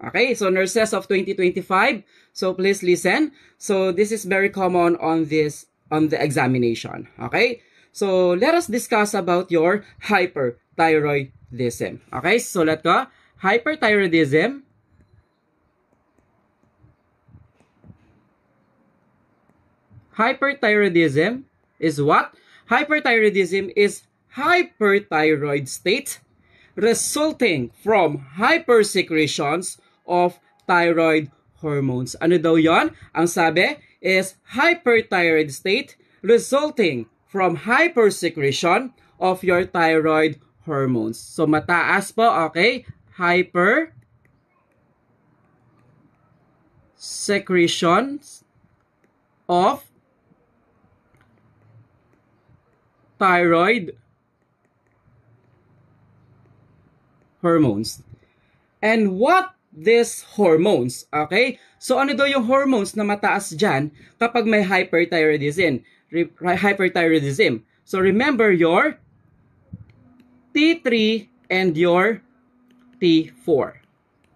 Okay, so nurses of 2025, so please listen. So this is very common on the examination. Okay, so let us discuss about your hyperthyroidism. Okay, so let's go. Hyperthyroidism. Hyperthyroidism is what? Hyperthyroidism is hyperthyroid state resulting from hypersecretions of thyroid hormones. Ano daw yon? Ang sabi is hyperthyroid state resulting from hypersecretion of your thyroid hormones. So mataas po, okay? Hypersecretions of thyroid hormones. And what these hormones? Okay? So ano daw yung hormones na mataas dyan kapag may hyperthyroidism? So remember your T3 and your T4.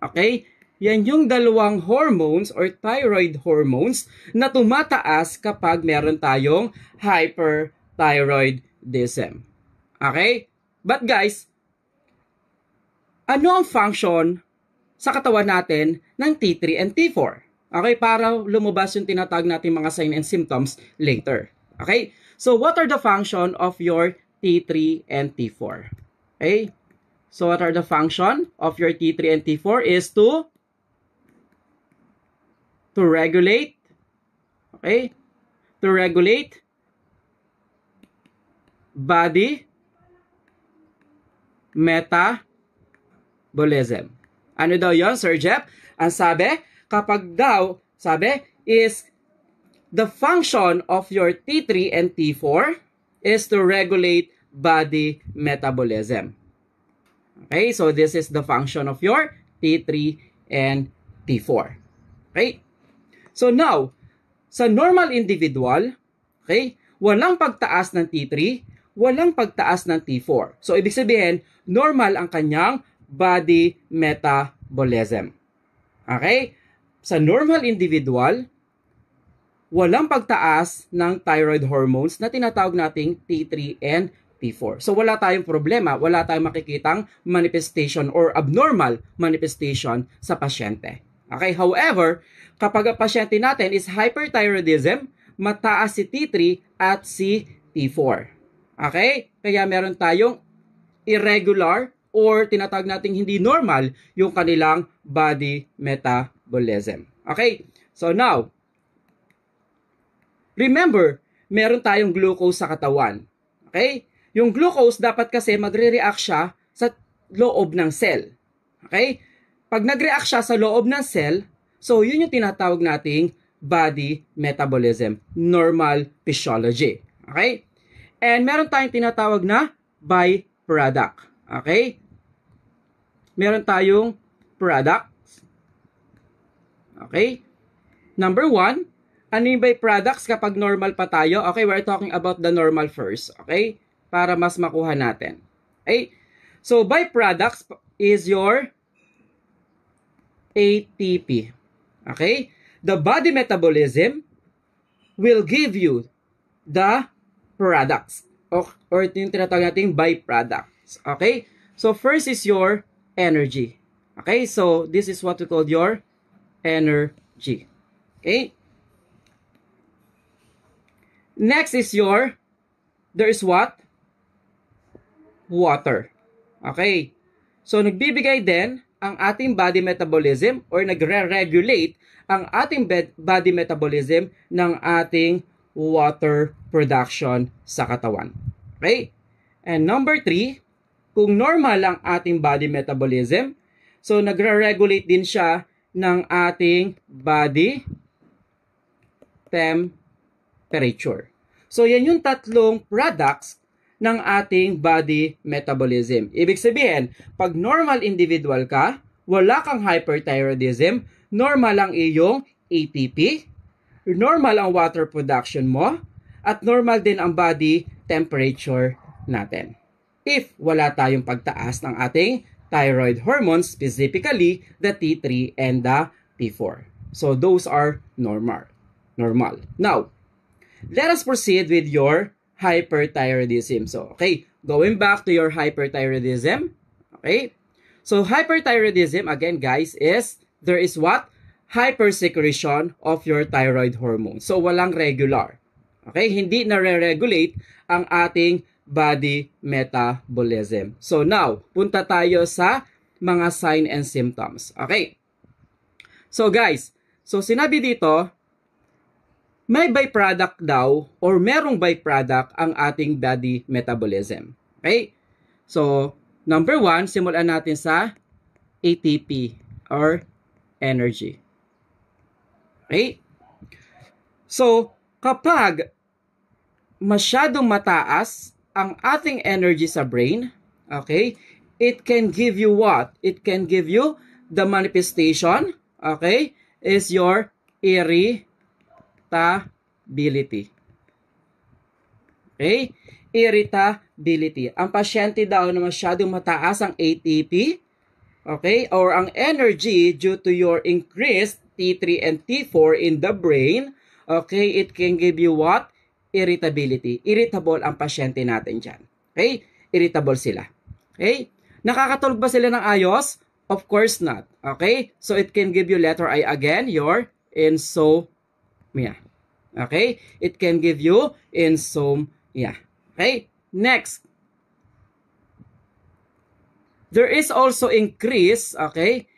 Okay? Yan yung dalawang hormones or thyroid hormones na tumataas kapag meron tayong hyperthyroidism. Okay? But guys, ano ang function sa katawan natin ng T3 and T4? Okay, para lumabas yung tinatawag natin mga signs and symptoms later. Okay? So, what are the function of your T3 and T4? Okay? So, what are the function of your T3 and T4 is to regulate, okay? To regulate body metabolism. Ano daw yon, Sir Jeff? Ang sabi, kapag daw, sabi, is the function of your T3 and T4 is to regulate body metabolism. Okay, so this is the function of your T3 and T4. Okay? So now, sa normal individual, okay, walang pagtaas ng T3, walang pagtaas ng T4. So ibig sabihin, normal ang kanyang body metabolism. Okay? Sa normal individual, walang pagtaas ng thyroid hormones na tinatawag nating T3 and T4. So wala tayong problema, wala tayong makikitang manifestation or abnormal manifestation sa pasyente. Okay? However, kapag ang pasyente natin is hyperthyroidism, mataas si T3 at si T4. Okay? Kaya meron tayong irregular or tinatawag nating hindi normal yung kanilang body metabolism. Okay? So now, remember, meron tayong glucose sa katawan. Okay? Yung glucose dapat kasi magre-react siya sa loob ng cell. Okay? Pag nag-react siya sa loob ng cell, so yun yung tinatawag nating body metabolism, normal physiology. Okay? And meron tayong tinatawag na byproduct. Okay? Meron tayong products. Okay? Number 1, ano yung byproducts kapag normal pa tayo? Okay, we're talking about the normal first. Okay? Para mas makuha natin. Okay? So, byproducts is your ATP. Okay? The body metabolism will give you the products. Or yung tinatawag natin byproducts. Okay? So, first is your energy. Okay? So, this is what we call your energy. Okay? Next is your, there is what? Water. Okay? So, nagbibigay din ang ating body metabolism or nagre-regulate ang ating body metabolism ng ating water production sa katawan. Okay? And number 3, kung normal ang ating body metabolism, so nagre-regulate din siya ng ating body temperature. So yan yung tatlong products ng ating body metabolism. Ibig sabihin, pag normal individual ka, wala kang hyperthyroidism, normal ang iyong ATP, normal ang water production mo, at normal din ang body temperature natin. If wala tayong pagtaas ng ating thyroid hormones, specifically the T3 and the T4. So those are normal. Now, let us proceed with your hyperthyroidism. So, okay, going back to your hyperthyroidism. Okay, so hyperthyroidism, again guys, is there is what? Hypersecretion of your thyroid hormone. So, walang regular. Okay, hindi nare-regulate ang ating body metabolism. So, now, punta tayo sa mga sign and symptoms. Okay, so guys, so sinabi dito, may byproduct daw or merong byproduct ang ating body metabolism. Okay? So, number 1, simulan natin sa ATP or energy. Okay? So, kapag masyadong mataas ang ating energy sa brain, okay, it can give you what? It can give you the manifestation, okay, is your irritability. Okay? Irritability. Ang pasyente daw na masyadong mataas ang ATP, okay, or ang energy due to your increased T3 and T4 in the brain, okay, it can give you what? Irritability. Irritable ang pasyente natin dyan. Okay? Irritable sila. Okay? Nakakatulog ba sila ng ayos? Of course not. Okay? So it can give you letter I again, your insomnia. Okay? It can give you insomnia. Okay? Next. There is also increase, okay,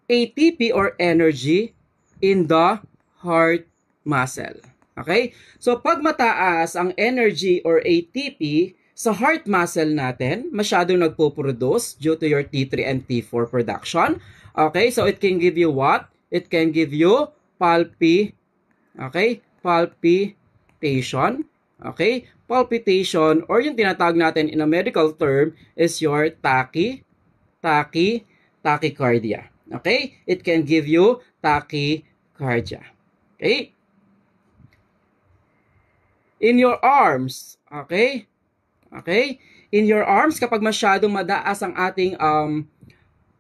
ATP or energy in the heart muscle. Okay? So pag mataas ang energy or ATP sa heart muscle natin, masyadong nagpo-produce due to your T3 and T4 production. Okay? So it can give you what? It can give you palpitation. Okay? Palpitation, or yung tinatawag natin in a medical term is your tachycardia. Okay? It can give you tachycardia. Okay? In your arms, okay? Okay? In your arms, kapag masyadong madaas ang ating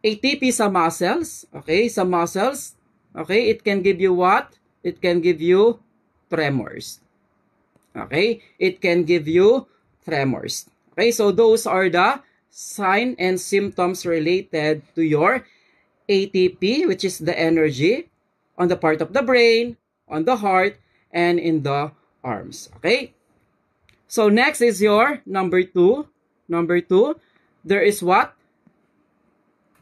ATP sa muscles, okay? Sa muscles, okay? It can give you what? It can give you tremors. Okay? It can give you tremors. Okay? So those are the sign and symptoms related to your ATP, which is the energy on the part of the brain, on the heart, and in the arms. Okay? So next is your number 2. Number 2, there is what?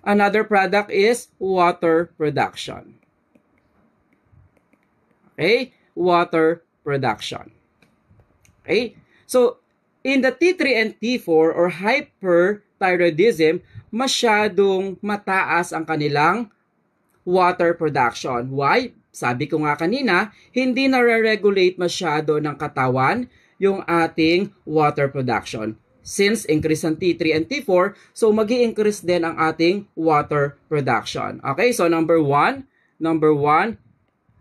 Another product is water production. Okay? Water production. Okay? So in the T3 and T4 or hyperthyroidism, masyadong mataas ang kanilang water production. Why? Sabi ko nga kanina, hindi nare-regulate masyado ng katawan yung ating water production. Since increase ang T3 and T4, so magi-increase din ang ating water production. Okay, so number 1,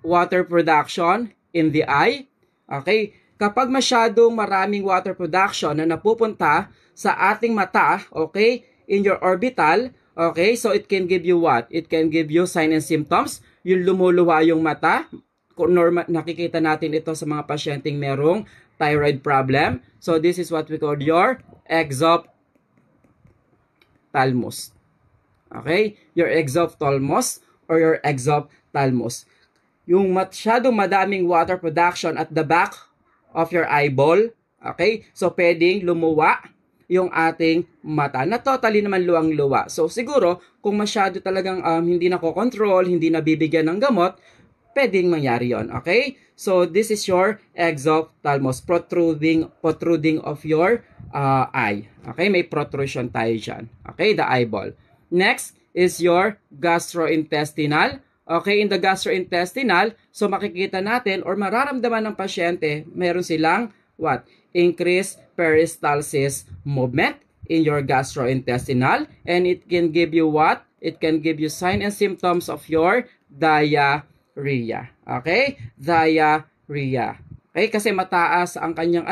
water production in the eye. Okay, kapag masyadong maraming water production na napupunta sa ating mata, okay, in your orbital, okay, so it can give you what? It can give you signs and symptoms. Yung lumuluwa yung mata. Normal, nakikita natin ito sa mga pasyenteng merong thyroid problem. So this is what we call your exophthalmos. Okay? Your exophthalmos or your exophthalmos. Yung masyadong madaming water production at the back of your eyeball. Okay? So pwedeng lumuwa yung ating mata na totally naman luwang-luwa. So siguro, kung masyado talagang hindi nakokontrol, hindi nabibigyan ng gamot, pwedeng mangyari yon. Okay? So this is your exophthalmos, protruding of your eye. Okay? May protrusion tayo dyan. Okay? The eyeball. Next is your gastrointestinal. Okay? In the gastrointestinal, so makikita natin or mararamdaman ng pasyente, meron silang what? Increased peristalsis movement in your gastrointestinal, and it can give you what? It can give you signs and symptoms of your diarrhea. Okay? Diarrhea. Okay? Kasi mataas ang kanyang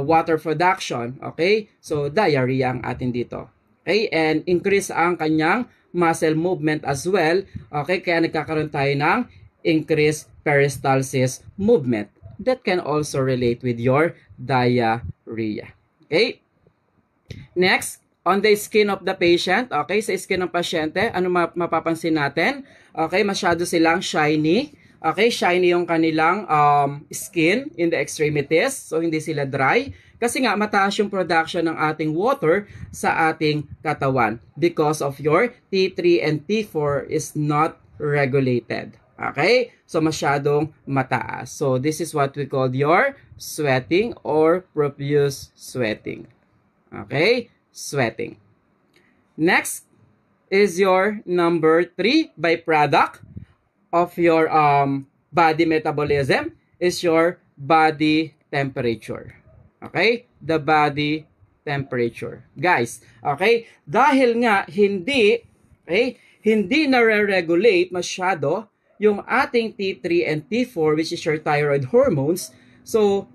water production. Okay? So, diarrhea ang atin dito. Okay? And increase ang kanyang muscle movement as well. Okay? Kaya nagkakaroon tayo ng increased peristalsis movement. That can also relate with your diarrhea. Okay? Next, on the skin of the patient, okay, sa skin ng pasyente, ano mapapansin natin? Okay, masyado silang shiny. Okay, shiny yung kanilang skin in the extremities. So, hindi sila dry. Kasi nga, mataas yung production ng ating water sa ating katawan because of your T3 and T4 is not regulated. Okay? So, masyadong mataas. So, this is what we call your sweating or profuse sweating. Okay? Sweating. Next is your number 3 byproduct of your body metabolism is your body temperature. Okay? The body temperature. Guys, okay? Dahil nga hindi nare-regulate masyado yung ating T3 and T4 which is your thyroid hormones. So,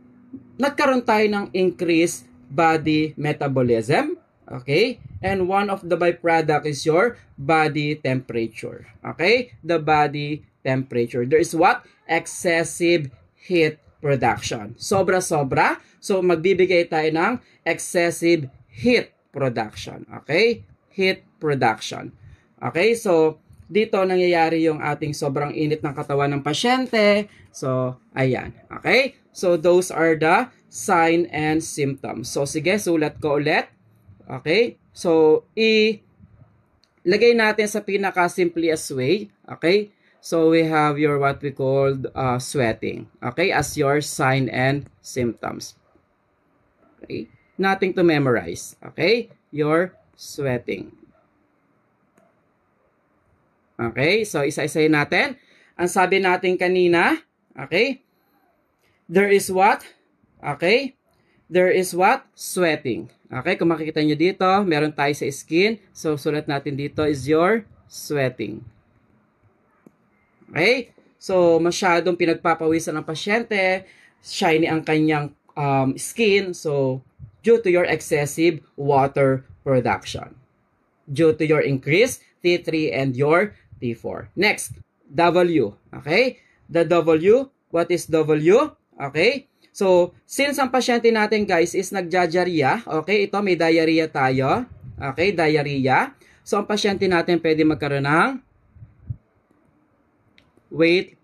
nagkaroon tayo ng increased body metabolism. Okay? And one of the byproduct is your body temperature. Okay? The body temperature. There is what? Excessive heat production. Sobra-sobra. So, magbibigay tayo ng excessive heat production. Okay? Heat production. Okay? So, dito nangyayari yung ating sobrang init ng katawan ng pasyente. So, ayan. Okay? So, those are the sign and symptoms. So, sige, sulat ko ulit. Okay? So, ilagay natin sa pinaka-simplest way. Okay? So, we have your what we called sweating. Okay? As your sign and symptoms. Okay? Nothing to memorize. Okay? Your sweating. Okay? So, isa-isahin natin. Ang sabi natin kanina, okay? There is what? Okay? There is what? Sweating. Okay? Kung makikita nyo dito, meron tayo sa skin. So, sulat natin dito is your sweating. Okay? So, masyadong pinagpapawisan ng pasyente. Shiny ang kanyang skin. So, due to your excessive water production. Due to your increased T3 and your T4. Next, W. Okay? The W. What is W? Okay? So, since ang pasyente natin guys is nagdiarrhea, okay? Ito, may diarrhea tayo. Okay? Diarrhea. So, ang pasyente natin pwede magkaroon ng weight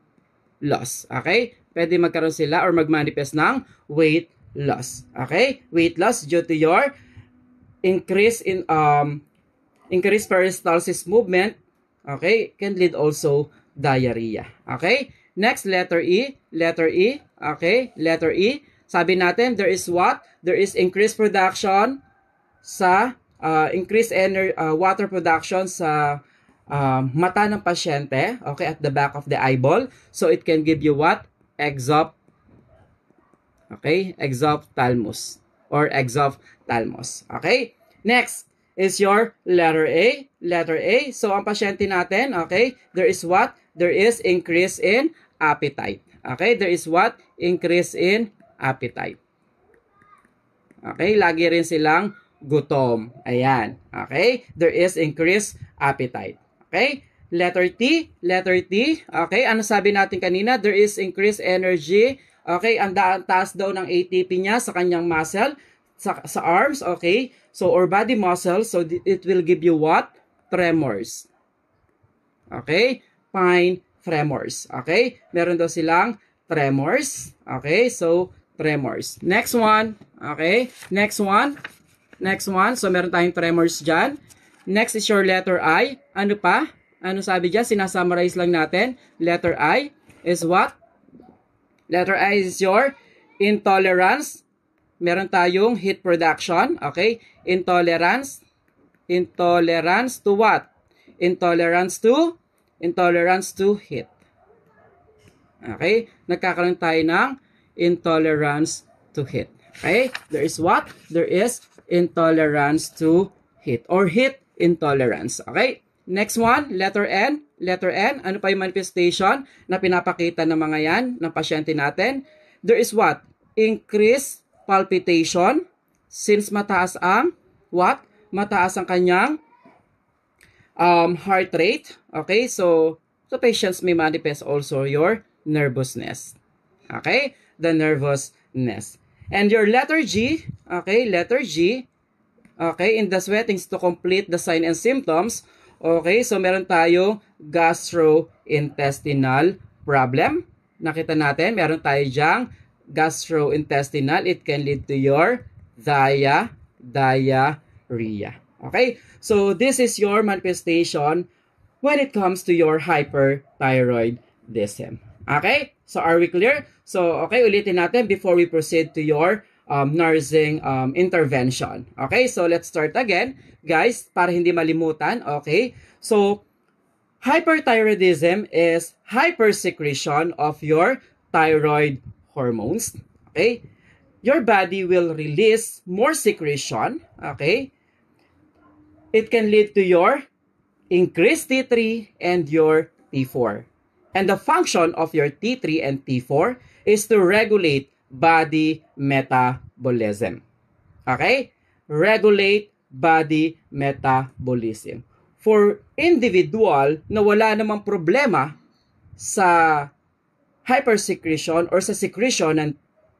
loss. Okay? Pwede magkaroon sila or magmanifest ng weight loss. Okay? Weight loss due to your increase in increased peristalsis movement. Okay? Can lead also diarrhea. Okay? Next, letter E. Letter E. Okay? Letter E. Sabi natin, there is what? There is increased production sa increased water production sa mata ng pasyente. Okay? At the back of the eyeball. So, it can give you what? Okay? Exophthalmos or exophthalmos. Okay? Next is your letter A. Letter A. So, ang pasyente natin, okay? There is what? There is increase in appetite. Okay? There is what? Increase in appetite. Okay? Lagi rin silang gutom. Ayan. Okay? There is increased appetite. Okay? Letter T. Letter T. Okay? Ano sabi natin kanina? There is increased energy. Okay? Ang taas daw ng ATP niya sa kanyang muscle. Sa arms. Okay? So, or body muscle. So, it will give you what? Tremors. Okay? Fine tremors. Okay? Meron daw silang tremors. Okay? So, tremors. Next one. Okay? Next one. Next one. So, meron tayong tremors dyan. Next is your letter I. Ano pa? Ano sabi dyan? Sinasummarize lang natin. Letter I is what? Letter I is your intolerance. Meron tayong heat production. Okay? Intolerance. Intolerance to what? Intolerance to heat. Okay? Nagkakaroon tayo ng intolerance to heat. Okay? There is what? There is intolerance to heat or heat intolerance. Okay? Next one, letter N. Letter N. Ano pa yung manifestation na pinapakita ng mga yan ng pasyente natin? There is what? Increased palpitation since mataas ang what? mataas ang kanyang heart rate. Okay, so patients may manifest also your nervousness. Okay, the nervousness. And your letter G, okay, letter G, okay, in the sweatings to complete the sign and symptoms. Okay, so meron tayo gastrointestinal problem. Nakita natin, meron tayo dyang gastrointestinal. It can lead to your diarrhea. Okay, so this is your manifestation when it comes to your hyperthyroidism. Okay, so are we clear? So, okay, ulitin natin before we proceed to your nursing intervention. Okay, so let's start again, guys, para hindi malimutan. Okay, so hyperthyroidism is hypersecretion of your thyroid hormones. Okay, your body will release more secretion. Okay, it can lead to your increased T3 and your T4. And the function of your T3 and T4 is to regulate body metabolism. Okay? Regulate body metabolism. For individual na wala namang problema sa hypersecretion or sa secretion ng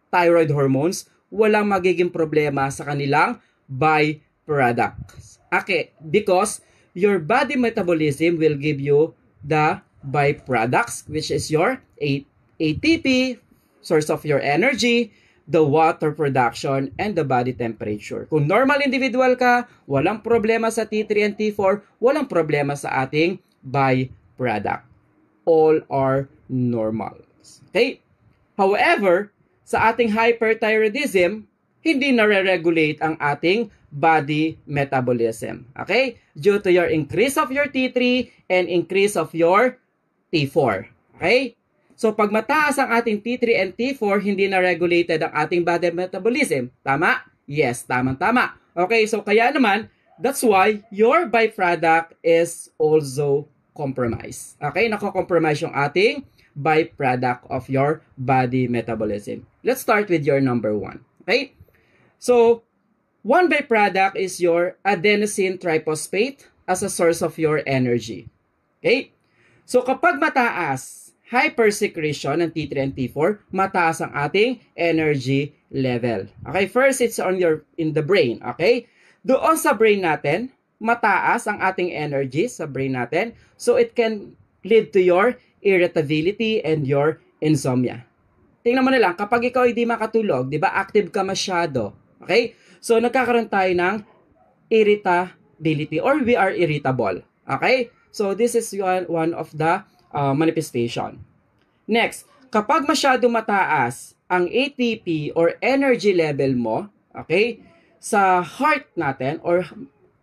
thyroid hormones, walang magiging problema sa kanilang byproducts. Okay, because your body metabolism will give you the byproducts, which is your ATP, source of your energy, the water production, and the body temperature. Kung normal individual ka, walang problema sa T3 and T4, walang problema sa ating byproduct. All are normal. Okay? However, sa ating hyperthyroidism, hindi nare-regulate ang ating body metabolism. Okay? Due to your increase of your T3 and increase of your T4. Okay? So, pag mataas ang ating T3 and T4, hindi na regulated ang ating body metabolism. Tama? Yes, tama-tama. Okay, so kaya naman, that's why your byproduct is also compromised. Okay, nako-compromise yung ating byproduct of your body metabolism. Let's start with your number 1. Okay? So, one byproduct is your adenosine triphosphate as a source of your energy. Okay? So, kapag mataas, hypersecretion ng T3 and T4, mataas ang ating energy level. Okay, first it's in the brain, okay? Doon sa brain natin, mataas ang ating energy sa brain natin. So it can lead to your irritability and your insomnia. Tingnan mo na lang, kapag ikaw hindi makatulog, di ba, active ka masyado. Okay? So nagkakaroon tayo ng irritability or we are irritable. Okay? So this is one of the manifestation. Next, kapag masyado mataas ang ATP or energy level mo, okay, sa heart natin, or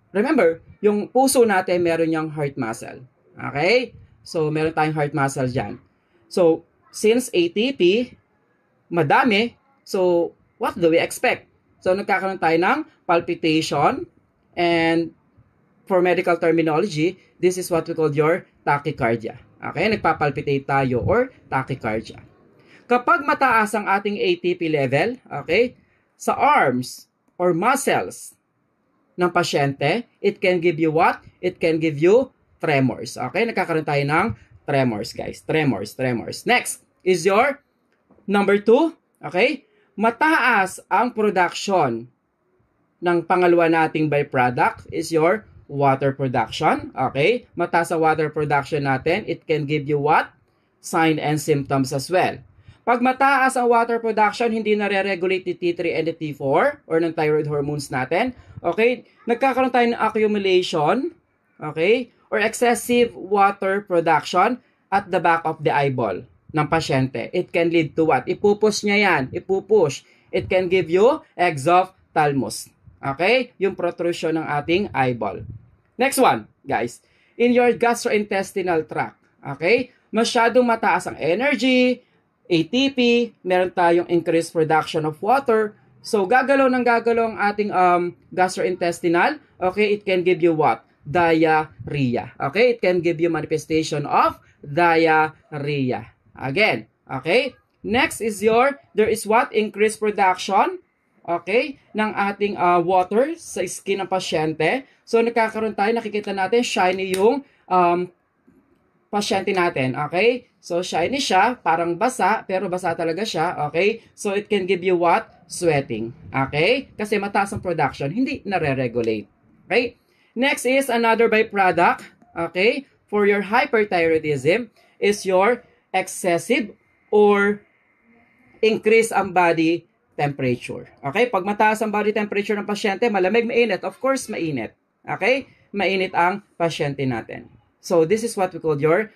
remember, yung puso natin meron yung heart muscle. Okay? So, meron tayong heart muscle dyan. So, since ATP, madami, so, what do we expect? So, nagkakaroon tayo ng palpitation, and for medical terminology, this is what we call your tachycardia. Okay, nagpapalpitate tayo or tachycardia. Kapag mataas ang ating ATP level, okay, sa arms or muscles ng pasyente, it can give you what? It can give you tremors. Okay, nagkakaroon tayo ng tremors, guys. Tremors. Next is your number 2. Okay, mataas ang production ng pangalawa nating byproduct is your water production. Okay? Mataas ang water production natin, it can give you what? Sign and symptoms as well. Pag mataas ang water production, hindi nare-regulate ni T3 and the T4 or ng thyroid hormones natin. Okay? Nagkakaroon tayo ng accumulation, okay? Or excessive water production at the back of the eyeball ng pasyente. It can lead to what? Ipupush niya yan. Ipupush. It can give you exophthalmos. Okay? Yung protrusion ng ating eyeball. Next one, guys. In your gastrointestinal tract. Okay? Masyadong mataas ang energy, ATP, meron tayong increased production of water. So, gagalaw ang ating gastrointestinal. Okay? It can give you what? Diarrhea. Okay? It can give you manifestation of diarrhea. Again. Okay? Next is there is what? Increased production okay, ng ating water sa skin ng pasyente. So, nagkakaroon tayo, nakikita natin, shiny yung pasyente natin, okay? So, shiny siya, parang basa, pero basa talaga siya, okay? So, it can give you what? Sweating, okay? Kasi mataas ang production, hindi nare-regulate, okay? Next is another byproduct, okay, for your hyperthyroidism is your excessive or increase ang body temperature. Okay? Pag mataas ang body temperature ng pasyente, malamig, mainit, of course, mainit. Okay? Mainit ang pasyente natin. So, this is what we call your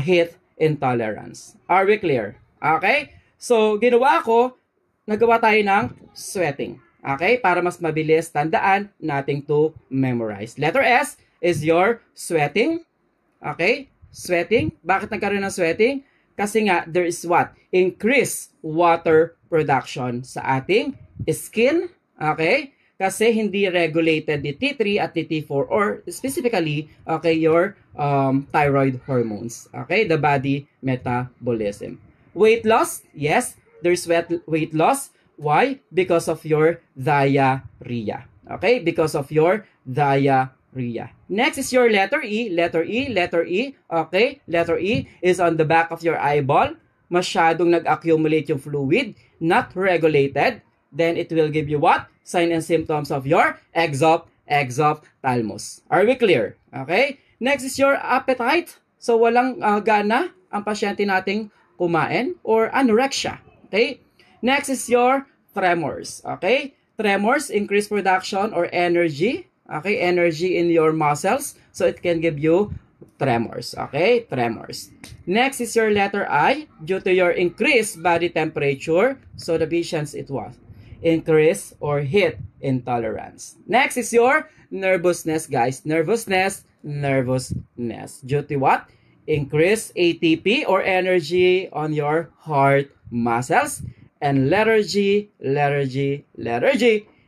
heat intolerance. Are we clear? Okay? So, nagawa tayo ng sweating. Okay? Para mas mabilis tandaan nating to memorize. Letter S is your sweating. Okay? Sweating. Bakit nagkaroon ng sweating? Kasi nga, there is what? Increased water production sa ating skin. Okay? Kasi hindi regulated ni T3 at ni T4 or specifically, okay, your thyroid hormones. Okay? The body metabolism. Weight loss? Yes, there's weight loss. Why? Because of your diarrhea. Okay? Because of your diarrhea. Next is your letter E. Letter E, letter E. Okay? Letter E is on the back of your eyeball. Masyadong nag-accumulate yung fluid, not regulated. Then it will give you what? Sign and symptoms of your exophthalmos. Are we clear? Okay? Next is your appetite. So walang gana ang pasyente nating kumain or anorexia. Okay? Next is your tremors. Okay? Tremors, increased production or energy. Okay? Energy in your muscles. So it can give you tremors. Okay? Tremors. Next is your letter I. Due to your increased body temperature. So the patient's it was increase or heat intolerance. Next is your nervousness, guys. Nervousness. Due to what? Increase ATP or energy on your heart muscles. And letter G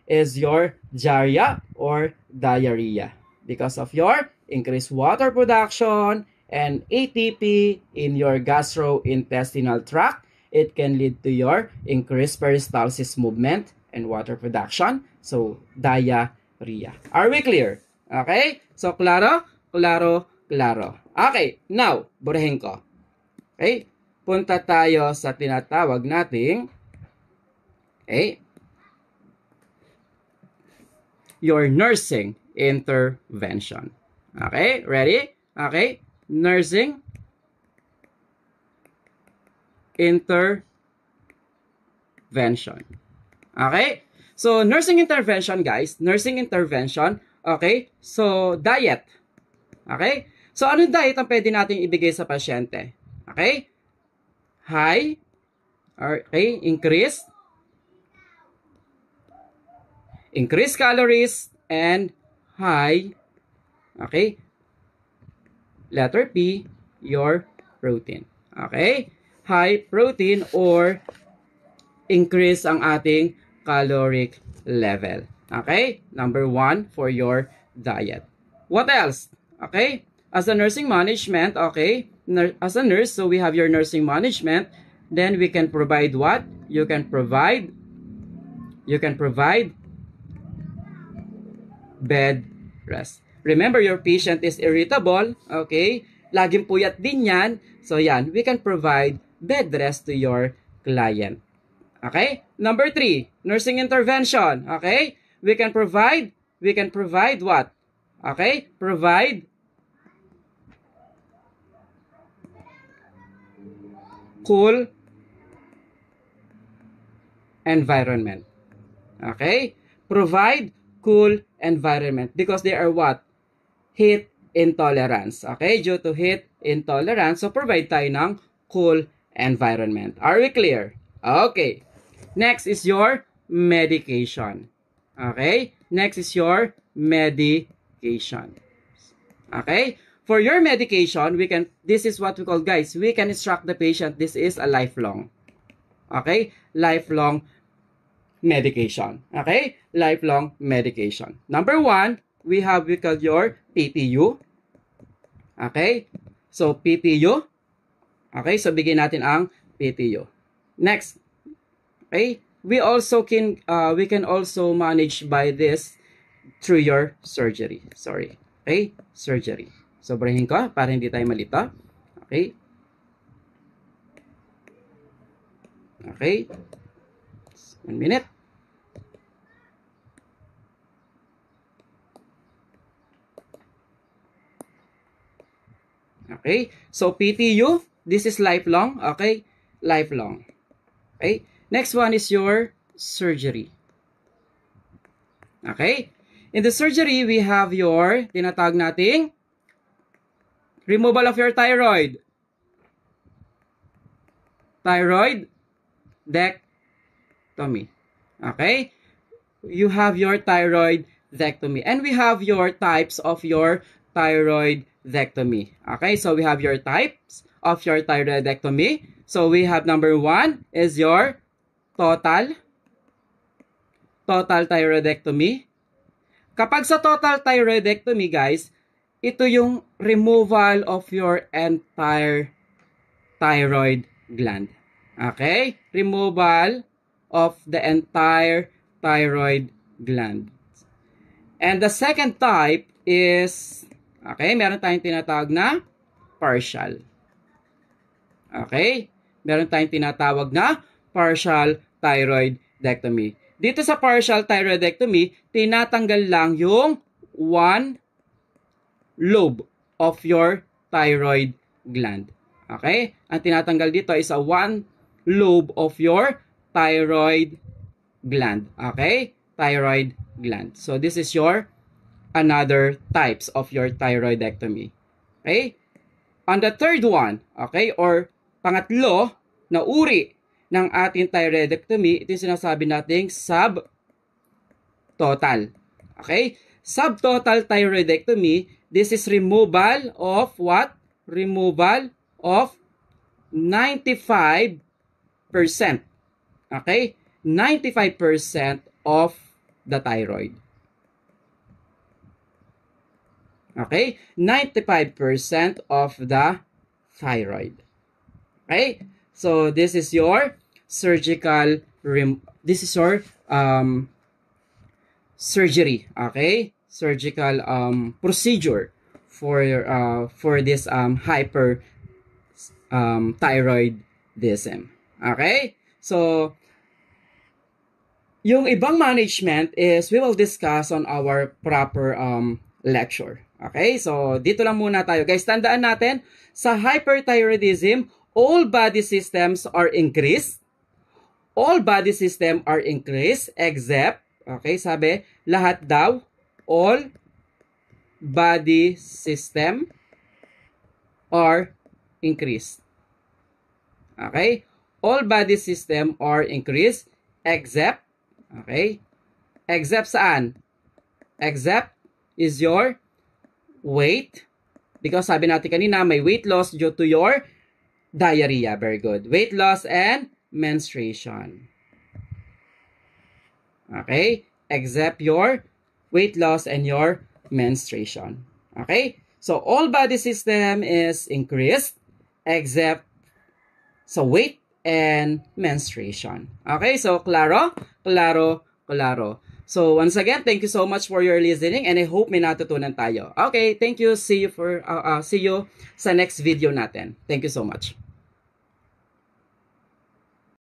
is your diarrhea or diarrhea. Because of your increased water production and ATP in your gastrointestinal tract, it can lead to your increased peristalsis movement and water production. So, diarrhea. Are we clear? Okay? So, klaro? Okay, now, burahin ko. Okay? Punta tayo sa tinatawag nating your nursing intervention. Okay? Ready? Okay? Nursing intervention. Okay? So, nursing intervention, guys. Nursing intervention. Okay? So, diet. Okay? So, anong diet ang pwede natin ibigay sa pasyente? Okay? High. Okay? Increase calories and high. Okay? Letter P, your protein. Okay? High protein or increase ang ating caloric level. Okay? Number 1 for your diet. What else? Okay? As a nursing management, okay? As a nurse, so we have your nursing management. Then we can provide what? You can provide bed rest. Remember, your patient is irritable. Okay? Laging puyat din yan. So yan, we can provide bed rest to your client. Okay? Number 3, nursing intervention. Okay? We can provide what? Okay? Provide cool environment. Okay? Provide cool environment because they are what? Heat intolerance. Okay? Due to heat intolerance, so provide tayo ng cool environment. Are we clear? Okay. Next is your medication. Okay? Next is your medication. Okay? For your medication, this is what we call, guys, we can instruct the patient. This is a lifelong. Okay? Lifelong medication. Okay? Lifelong medication. Number 1, we call your PPU. Okay? So, PPU. Okay? So, bigyan natin ang PPU. Next. Okay? we can also manage by this through your surgery. Sorry. Okay? Surgery. Sobrahin ko para hindi tayo malito. Okay? Okay? 1 minute. Okay? So, PTU, this is lifelong. Okay? Lifelong. Okay? Next one is your surgery. Okay? In the surgery, we have your tinatawag nating removal of your thyroid. Thyroidectomy. Okay? You have your thyroidectomy. And we have your types of your thyroidectomy. Okay? So we have your types of your thyroidectomy. So we have number 1 is your total thyroidectomy. Kapag sa total thyroidectomy, guys, ito yung removal of your entire thyroid gland. Okay? Removal of the entire thyroid gland. And the second type is, okay, meron tayong tinatawag na partial. Okay? Meron tayong tinatawag na partial thyroidectomy. Dito sa partial thyroidectomy, tinatanggal lang yung one lobe of your thyroid gland. Okay? Ang tinatanggal dito is a one lobe of your thyroid gland. Okay? Thyroid gland. So this is your another types of your thyroidectomy. Okay? On the third one, okay, or pangatlo na uri ng ating thyroidectomy, ito yung sinasabi nating subtotal. Okay? Subtotal thyroidectomy, this is removal of what? Removal of 95%. Okay? 95% of the thyroid. Okay? 95% of the thyroid. Okay? So, this is your surgical, surgery. Okay? Surgical procedure for this hyperthyroidism. Okay? So, yung ibang management is we will discuss on our proper lecture. Okay? So, dito lang muna tayo. Guys, tandaan natin, sa hyperthyroidism, all body systems are increased. All body system are increased except, okay, sabi, lahat daw, all body system are increased. Okay? All body system are increased except, okay? Except saan? Except is your weight. Because sabi natin kanina, may weight loss due to your diarrhea. Very good. Weight loss and menstruation. Okay? Except your weight loss and your menstruation. Okay? So, all body system is increased except sa weight and menstruation. Okay? So, klaro? Klaro? Klaro. So, once again, thank you so much for your listening and I hope may natutunan tayo. Okay, thank you. See you sa next video natin. Thank you so much.